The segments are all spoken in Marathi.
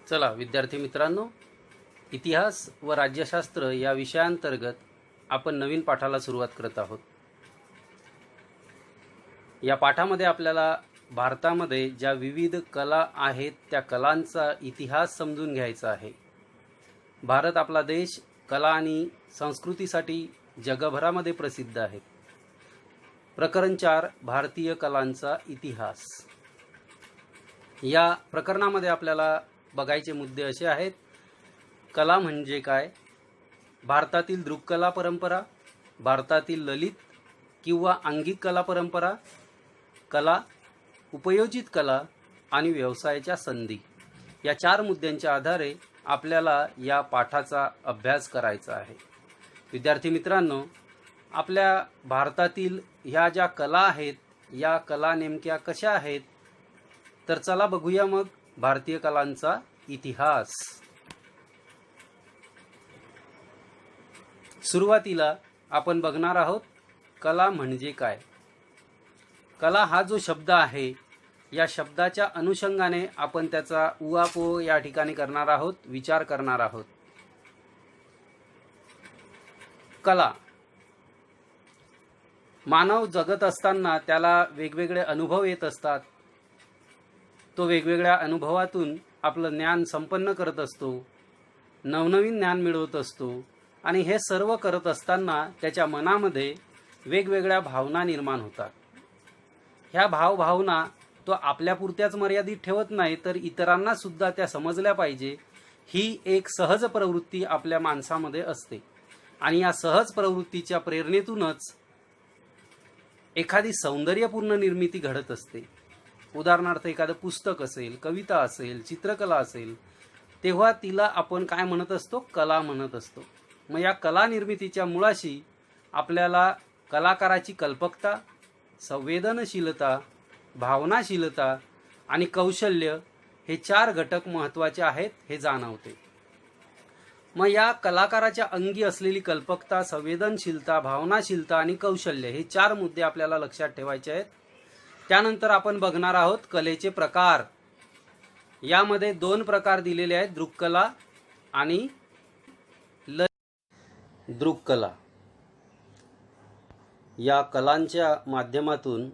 चला विद्यार्थी मित्रांनो, इतिहास व राज्यशास्त्र या विषयांतर्गत आपण नवीन पाठाला सुरुवात करत आहोत। या पाठामध्ये आपल्याला भारतामध्ये ज्या विविध कला आहेत त्या कलांचा इतिहास समजून घ्यायचा आहे। भारत आपला देश कला आणि संस्कृतीसाठी जगभरामध्ये प्रसिद्ध आहे। प्रकरण 4 भारतीय कलांचा इतिहास। या प्रकरणामध्ये आपल्याला बघायचे मुद्दे असे आहेत: कला म्हणजे काय, भारतातील दृक्कला परंपरा, भारतातील ललित किंवा अंगिक कला परंपरा, कला, उपयोजित कला आणि व्यवसायाच्या संधी। या 4 मुद्द्यांच्या आधारे आपल्याला या पाठाचा अभ्यास करायचा आहे। विद्यार्थी मित्रांनो, आपल्या भारतातील ह्या ज्या कला आहेत या कला नेमक्या कशा आहेत, तर चला बघूया मग भारतीय कलांचा इतिहास। सुरुवातीला आपण बघणार आहोत कला म्हणजे काय। कला हा जो शब्द आहे या शब्दाच्या अनुषंगाने आपण त्याचा उहापोह या ठिकाणी करणार आहोत, विचार करणार आहोत। कला, मानव जगत असताना त्याला वेगवेगळे अनुभव येत असतात। तो वेगवेगळ्या अनुभवातून आपलं ज्ञान संपन्न करत असतो, नवनवीन ज्ञान मिळवत असतो आणि हे सर्व करत असताना त्याच्या मनामध्ये वेगवेगळ्या भावना निर्माण होतात। ह्या भावना तो आपल्यापुरत्याच मर्यादित ठेवत नाही, तर इतरांना सुद्धा त्या समजल्या पाहिजे, ही एक सहज प्रवृत्ती आपल्या माणसामध्ये असते आणि या सहज प्रवृत्तीच्या प्रेरणेतूनच एखादी सौंदर्यपूर्ण निर्मिती घडत असते। उदाहरणार्थ एखादं पुस्तक असेल, कविता असेल, चित्रकला असेल, तेव्हा तिला आपण काय म्हणत असतो, कला म्हणत असतो। मग या कला निर्मितीच्या मुळाशी आपल्याला कलाकाराची कल्पकता, संवेदनशीलता, भावनाशीलता आणि कौशल्य हे 4 घटक महत्त्वाचे आहेत हे जाणवते। मग या कलाकाराच्या अंगी असलेली कल्पकता, संवेदनशीलता, भावनाशीलता आणि कौशल्य हे 4 मुद्दे आपल्याला लक्षात ठेवायचे आहेत। त्यानंतर आपण बघणार आहोत कलेचे प्रकार। यामध्ये 2 प्रकार दिलेले आहेत, दृक्कला आणि दृक्कला। या कलांच्या माध्यमातून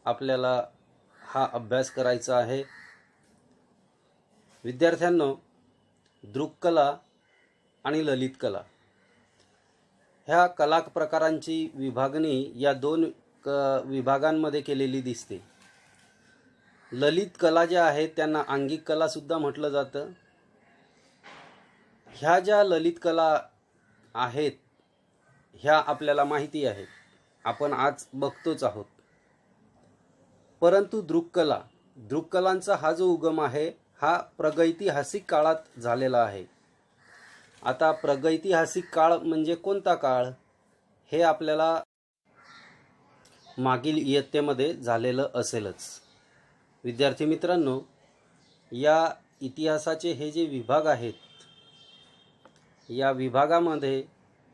आपल्याला हा अभ्यास करायचा आहे। विद्यार्थ्यांनो, दृक्कला आणि ललित कला ह्या कला प्रकारांची विभागणी या 2 विभागांमध्ये केलेली दिसते। ललित कला ज्या आहेत त्यांना अंगिक कला सुद्धा म्हटलं जातं। ह्या ज्या ललित कला आहेत ह्या आपल्याला माहिती आहे, आपण आज बघतोच आहोत। परंतु दृक्कलांचा हा जो उगम आहे हा प्रागैतिहासिक काळात झालेला आहे। आता प्रागैतिहासिक काळ म्हणजे कोणता काळ, हे आपल्याला मागील इयत्तेमध्ये झालेलं असेलच। विद्यार्थी मित्रांनो, या इतिहासाचे हे जे विभाग आहेत या विभागामध्ये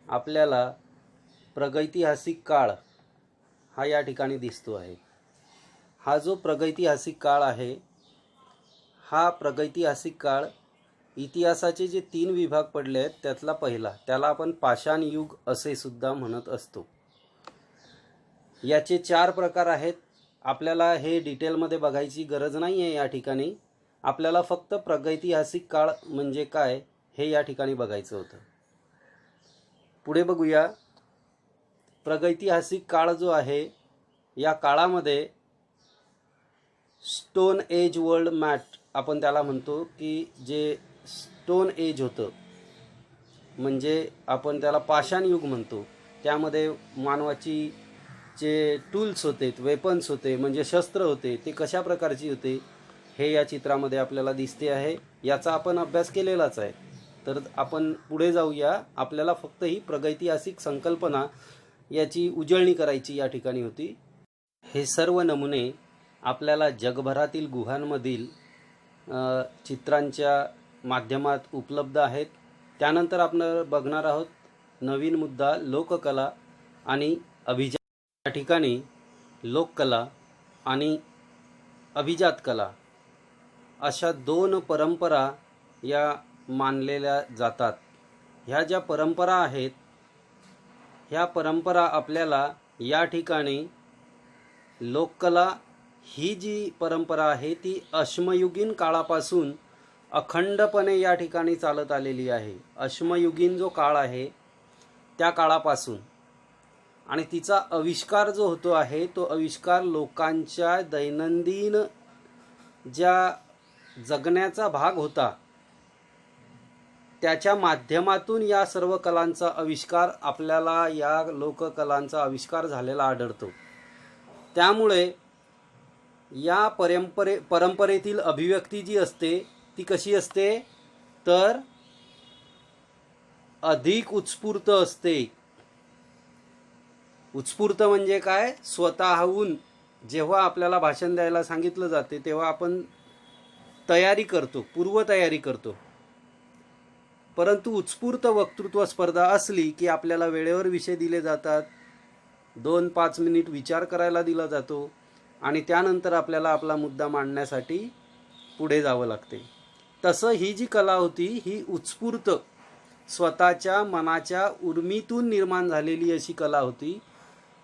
आपल्याला प्रागैतिहासिक काळ हा या ठिकाणी दिसतो आहे। हा जो प्रागैतिहासिक काळ आहे हा प्रागैतिहासिक काळ इतिहासाचे जे 3 विभाग पडले आहेत त्यातला पहिला, त्याला आपण पाषाण युग असे सुद्धा म्हणत असतो। याचे 4 प्रकार आहेत। आपल्याला हे डिटेलमध्ये बघायची गरज नाही आहे। या ठिकाणी आपल्याला फक्त प्रागैतिहासिक काळ म्हणजे काय हे या ठिकाणी बघायचं होतं। पुढे बघूया। प्रागैतिहासिक काळ जो आहे या काळामध्ये स्टोन एज वर्ल्ड मॅट आपण त्याला म्हणतो, की जे स्टोन एज होतं म्हणजे आपण त्याला पाषाण युग म्हणतो। त्यामध्ये मानवाची जे टूल्स होते, वेपन्स होते म्हणजे शस्त्र होते, ते कशा प्रकारची होते हे या चित्रामध्ये आपल्याला दिसते आहे। याचा आपण अभ्यास केलेलाच आहे। तर आपण पुढे जाऊया। आपल्याला फक्त ही प्रागैतिहासिक संकल्पना याची उजळणी करायची या ठिकाणी होती। हे सर्व नमुने आपल्याला जगभरातील गुहांमधील चित्रांच्या माध्यमात उपलब्ध आहेत। त्यानंतर आपण बघणार आहोत नवीन मुद्दा, लोककला आणि अभिजात। या ठिकाणी लोककला आणि अभिजात कला अशा 2 परंपरा या मानलेल्या जातात. ह्या ज्या परंपरा आहेत, ह्या परंपरा आपल्याला या ठिकाणी लोककला ही जी परंपरा आहे ती अश्मयुगीन काळापासून अखंडपणे या ठिकाणी चालत आलेली आहे. अश्मयुगीन जो काळ आहे त्या काळापासून, आणि तिचा आविष्कार जो होतो आहे तो आविष्कार लोकांच्या दैनंदिन ज्या जगण्याचा भाग होता त्याच्या माध्यमातून या सर्व कलांचा आविष्कार आपल्याला या लोककलांचा आविष्कार झालेला आढळतो. त्यामुळे या परंपरेतील अभिव्यक्ती जी असते ती कशी असते तर अधिक उत्स्फूर्त असते. उत्स्फूर्त म्हणजे काय? स्वतःहून जेव्हा आपल्याला भाषण द्यायला सांगितलं जाते तेव्हा आपण तयारी करतो, पूर्वतयारी करतो. परंतु उत्स्फूर्त वक्तृत्व स्पर्धा असली की आपल्याला वेळेवर विषय दिले जातात, 2-5 मिनिट विचार करायला दिला जातो आणि त्यानंतर आपल्याला आपला मुद्दा मांडण्यासाठी पुढे जावं लागते. तसं ही जी कला होती ही उत्स्फूर्त स्वतःच्या मनाच्या उर्मीतून निर्माण झालेली अशी कला होती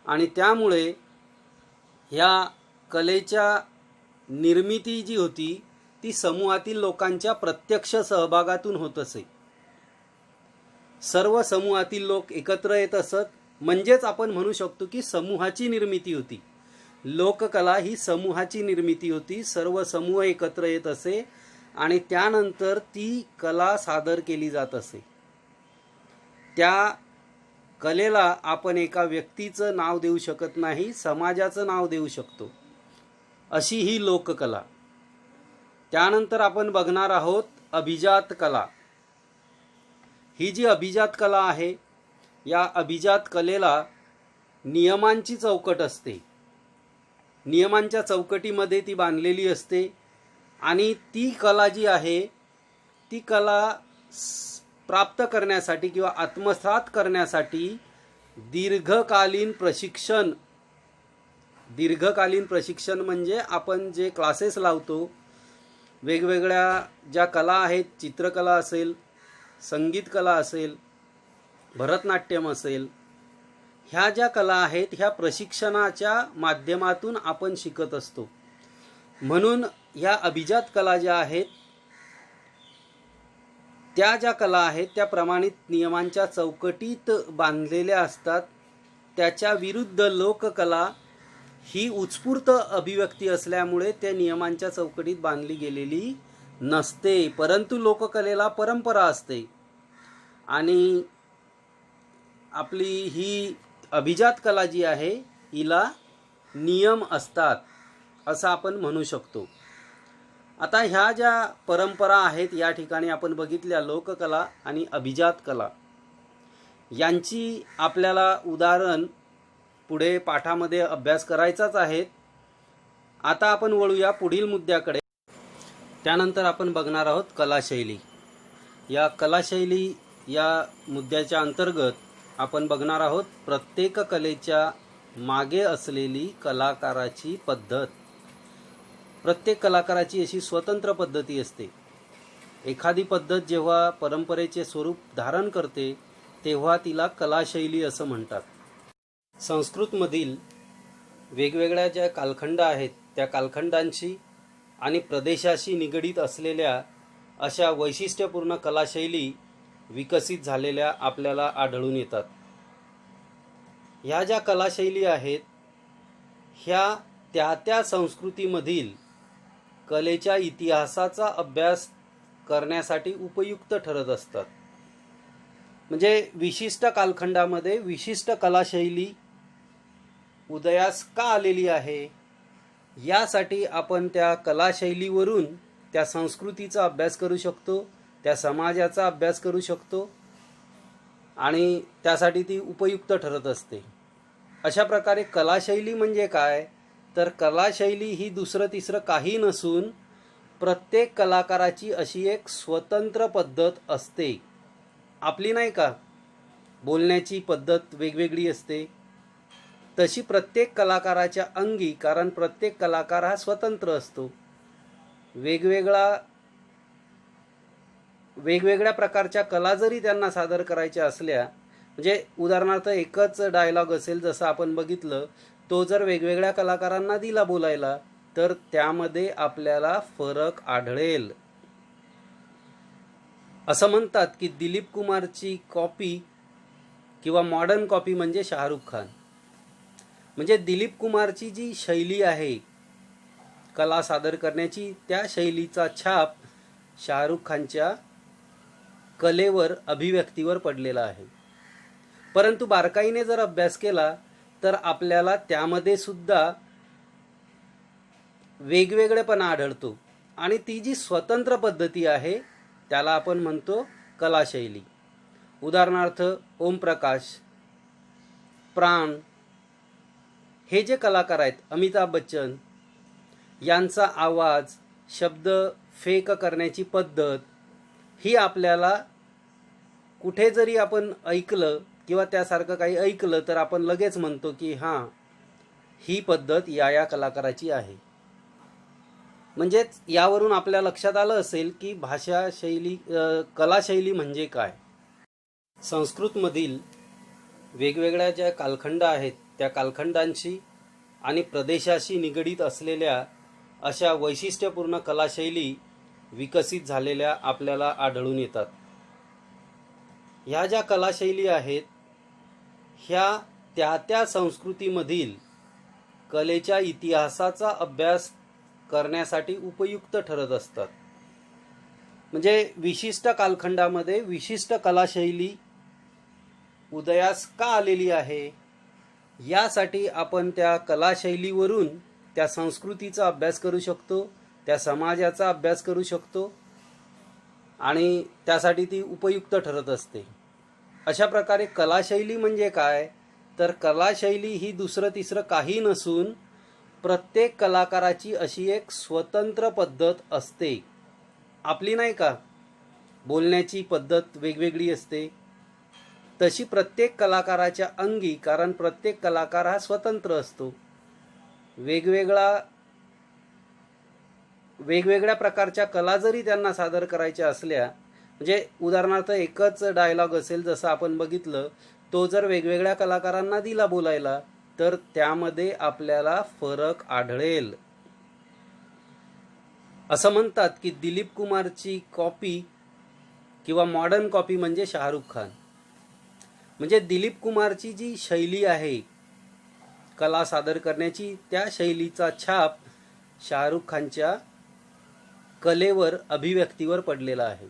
आणि त्यामुळे ह्या कलेच्या निर्मिती जी होती ती समूहातील लोकांच्या प्रत्यक्ष सहभागातून होत असे. सर्व समूहातील लोक एकत्र येत असत, म्हणजेच आपण म्हणू शकतो की समूहाची निर्मिती होती. लोककला ही समूहाची निर्मिती होती. सर्व समूह एकत्र येत असे आणि त्यानंतर ती कला सादर केली जात असे. त्या कलेला आपण एका व्यक्तीचं नाव देऊ शकत नाही, समाजाचं नाव देऊ शकतो, अशी ही लोककला. त्यानंतर आपण बघणार आहोत अभिजात कला. ही जी अभिजात कला आहे या अभिजात कलेला नियमांची चौकट असते. नियमांच्या चौकटीमध्ये ती बांधलेली असते आणि ती कला जी आहे ती कला प्राप्त करण्यासाठी किंवा आत्मसात करण्यासाठी दीर्घकालीन प्रशिक्षण म्हणजे आपण जे क्लासेस लावतो, वेगवेगळ्या ज्या कला आहेत, चित्रकला असेल, संगीत कला असेल, भरतनाट्यम असेल, ह्या ज्या कला आहेत ह्या प्रशिक्षणाच्या माध्यमातून आपण शिकत असतो. म्हणून ह्या अभिजात कला ज्या आहेत त्या ज्या कला आहेत त्या प्रमाणित नियमांच्या चौकटीत बांधलेल्या असतात. त्याच्या विरुद्ध लोककला ही उत्स्फूर्त अभिव्यक्ती असल्यामुळे त्या नियमांच्या चौकटीत बांधली गेलेली नसते. परंतु लोककलेला परंपरा असते आणि आपली ही अभिजात कला जी आहे हिला नियम असतात असं आपण म्हणू शकतो. आता ह्या ज्या परंपरा आहेत या ठिकाणी आपण बघितल्या, लोककला आणि अभिजात कला, यांची आपल्याला उदाहरण पुढे पाठामध्ये अभ्यास करायचाच आहे. आता आपण वळूया पुढील मुद्द्याकडे. त्यानंतर आपण बघणार आहोत कलाशैली. या कलाशैली या मुद्द्याच्या अंतर्गत आपण बघणार आहोत प्रत्येक कलेच्या मागे असलेली कलाकाराची पद्धत. प्रत्येक कलाकाराची अशी स्वतंत्र पद्धती असते. एखादी पद्धत जेव्हा परंपरेचे स्वरूप धारण करते तेव्हा तिला कलाशैली असं म्हणतात. संस्कृतमधील वेगवेगळ्या ज्या कालखंड आहेत त्या कालखंडांशी आणि प्रदेशाशी निगडीत असलेल्या अशा वैशिष्ट्यपूर्ण कलाशैली विकसित झालेल्या आपल्याला आढळून येतात. ह्या ज्या कलाशैली आहेत ह्या त्या त्या संस्कृतीमधील कलेच्या इतिहासाचा अभ्यास करण्यासाठी उपयुक्त ठरत असतात. म्हणजे विशिष्ट कालखंडामध्ये विशिष्ट कलाशैली उदयास का आलेली आहे यासाठी आपण त्या कलाशैलीवरून त्या संस्कृतीचा अभ्यास करू शकतो, त्या समाजाचा अभ्यास करू शकतो आणि त्यासाठी ती उपयुक्त ठरत असते. अशा प्रकारे कलाशैली म्हणजे काय तर कलाशैली ही दुसरं तिसरं काही नसून प्रत्येक कलाकाराची अशी एक स्वतंत्र पद्धत असते. आपली नाही का बोलण्याची पद्धत वेगवेगळी असते, तशी प्रत्येक कलाकाराच्या अंगी, कारण प्रत्येक कलाकार हा स्वतंत्र असतो, वेगवेगळा वेगवेगळ्या प्रकारच्या कला जरी त्यांना सादर करायच्या असल्या, म्हणजे उदाहरणार्थ एकच डायलॉग असेल जसं आपण बघितलं, तो जर वेगवेगळ्या कलाकारांना दिला बोलायला तर त्यामध्ये आपल्याला फरक आढळेल. असं म्हणतात की दिलीप कुमारची कॉपी किंवा मॉडर्न कॉपी म्हणजे शाहरुख खान. म्हणजे दिलीप कुमारची जी शैली आहे कला सादर करण्याची, त्या शैलीचा छाप शाहरुख खानच्या कलेवर, अभिव्यक्तीवर पडलेला आहे. परंतु बारकाईने जर अभ्यास केला तर आपल्याला त्यामध्ये सुद्धा वेगवेगळेपणा आढळतो आणि ती जी स्वतंत्र पद्धती आहे त्याला आपण म्हणतो कलाशैली. उदाहरणार्थ ओमप्रकाश, प्राण हे जे कलाकार आहेत, अमिताभ बच्चन यांचा आवाज, शब्द फेक करण्याची पद्धत ही आपल्याला कुठे जरी आपण ऐकलं किंवा त्यासारखं काही ऐकलं तर आपण लगेच म्हणतो की हां, ही पद्धत या कलाकाराची आहे. म्हणजेच यावरून आपल्या लक्षात आलं असेल की भाषा शैली, कलाशैली म्हणजे काय. संस्कृतमधील वेगवेगळ्या ज्या कालखंड आहेत त्या कालखंडांशी आणि प्रदेशाशी निगडीत असलेल्या अशा वैशिष्ट्यपूर्ण कलाशैली विकसित झालेल्या आपल्याला आढळून येतात. ह्या ज्या कलाशैली आहेत ह्या त्या संस्कृतीमधील कलेच्या इतिहासाचा अभ्यास करण्यासाठी उपयुक्त ठरत असतात. म्हणजे विशिष्ट कालखंडामध्ये विशिष्ट कलाशैली उदयास का आलेली आहे यासाठी आपण त्या कलाशैलीवरून त्या संस्कृतीचा अभ्यास करू शकतो, त्या समाजाचा अभ्यास करू शकतो आणि त्यासाठी ती उपयुक्त ठरत असते. अशा प्रकारे कलाशैली म्हणजे काय, तर कलाशैली ही दुसरं तिसरं काही नसून प्रत्येक कलाकाराची अशी एक स्वतंत्र पद्धत असते. आपली नाही का बोलण्याची पद्धत वेगवेगळी असते, तशी प्रत्येक कलाकाराच्या अंगी, कारण प्रत्येक कलाकार हा स्वतंत्र असतो, वेगवेगळ्या प्रकारच्या कला जरी त्यांना सादर करायच्या असल्या, म्हणजे उदाहरणार्थ एकच डायलॉग असेल जसं आपण बघितलं, तो जर वेगवेगळ्या कलाकारांना दिला बोलायला तर त्यामध्ये आपल्याला फरक आढळेल. असं म्हणतात की दिलीप कुमारची कॉपी किंवा मॉडर्न कॉपी म्हणजे शाहरुख खान. म्हणजे दिलीप कुमारची जी शैली आहे कला सादर करण्याची, त्या शैलीचा छाप शाहरुख खानच्या कलेवर, अभिव्यक्तीवर पडलेला आहे.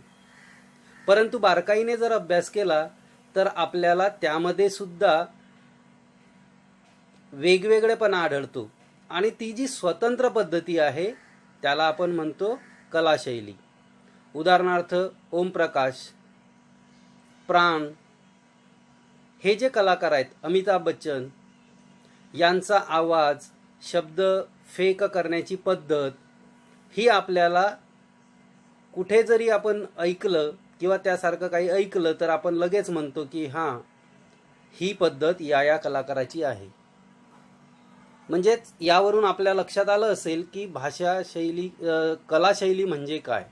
परंतु बारकाईने जर अभ्यास केला तर आपल्याला त्यामध्ये सुद्धा वेगवेगळेपणा आढळतो आणि ती जी स्वतंत्र पद्धती आहे त्याला आपण म्हणतो कलाशैली. उदाहरणार्थ ओमप्रकाश, प्राण हे जे कलाकार आहेत, अमिताभ बच्चन यांचा आवाज, शब्द फेक करण्याची पद्धत ही आपल्याला कुठे जरी आपण ऐकलं किंवा त्यासारखं काही ऐकलं तर आपण लगेच म्हणतो की हां, ही पद्धत या कलाकाराची आहे. म्हणजेच यावरून आपल्या लक्षात आलं असेल की भाषा शैली, कलाशैली म्हणजे काय.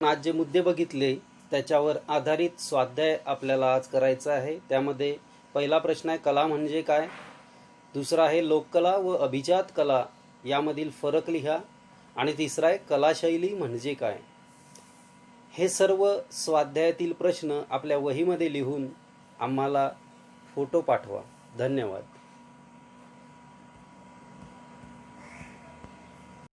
आज जे मुद्दे बघितले त्याच्यावर आधारित स्वाध्याय आपल्याला आज करायचा आहे. त्यामध्ये पहिला प्रश्न आहे कला म्हणजे काय, दुसरा आहे लोककला व अभिजात कला यामधील फरक लिहा आणि तिसरा आहे कलाशैली म्हणजे काय. हे सर्व स्वाध्यायातील प्रश्न आपल्या वहीमध्ये लिहून आम्हाला फोटो पाठवा. धन्यवाद.